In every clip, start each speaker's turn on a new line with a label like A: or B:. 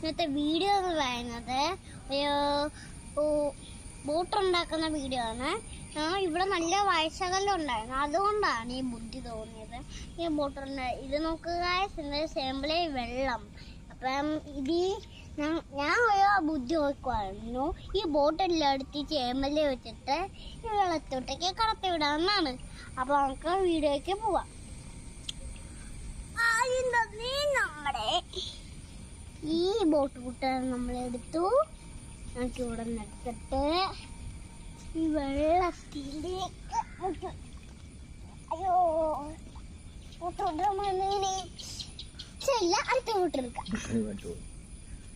A: ഇന്നത്തെ വീഡിയോ എന്ന് പറയുന്നത് ഒരു ബോട്ടുണ്ടാക്കുന്ന വീഡിയോ ആണ്. ഇവിടെ നല്ല വയസ്സകലം ഉണ്ടായിരുന്നു, അതുകൊണ്ടാണ് ഈ ബുദ്ധി തോന്നിയത്. ഈ ഇത് നോക്കുക, സാമ്പിളെ വെള്ളം. അപ്പം ഞാൻ ഒരു ബുദ്ധി നോക്കുമായിരുന്നു, ഈ ബോട്ടെല്ലാം എടുത്ത് ചേമ്പല് വെച്ചിട്ട് ഈ വെള്ളത്തോട്ടേക്ക് കടത്തി വിടാമെന്നാണ്. അപ്പൊ നമുക്ക് വീഡിയോയ്ക്ക് പോവാം. നമ്മുടെ ഈ ബോട്ട് കൂട്ടാൻ നമ്മളെടുത്തു. നമുക്ക് ഇവിടെ നിന്നിട്ട് ഈ വെള്ളത്തിലേക്ക് അടുത്ത ബോട്ടെടുക്കാം.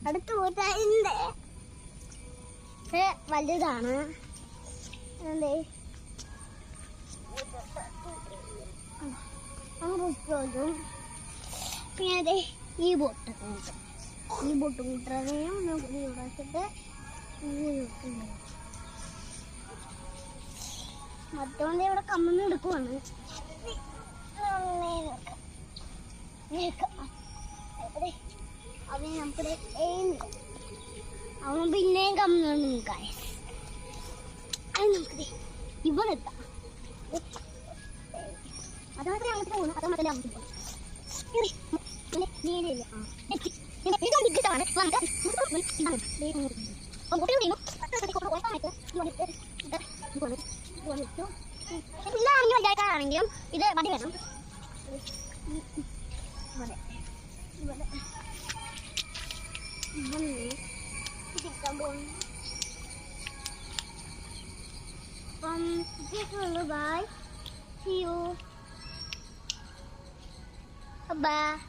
A: അടുത്ത ബോട്ട് വലുതാണ്. പിന്നെ അതെ ഈ ബോട്ട് കൂട്ടുകയും വെച്ചിട്ട് മറ്റോണ്ട് ഇവിടെ കമ്മന്ന് എടുക്കുവാണ്. അത് നമുക്കിടെ അവൻ പിന്നെയും കമ്മുന്നുണ്ട് നിൽക്കാൻ. അത് നമുക്കിടെ ഇവിടെ എത്താം. അത് മാത്രമേ അങ്ങോട്ട് പോകുന്നു, അത് മാത്രമേ അങ്ങോട്ട് പോകുന്നു. ണെങ്കിലും ഇത് മതി വേണം. Bye. See you. Bye.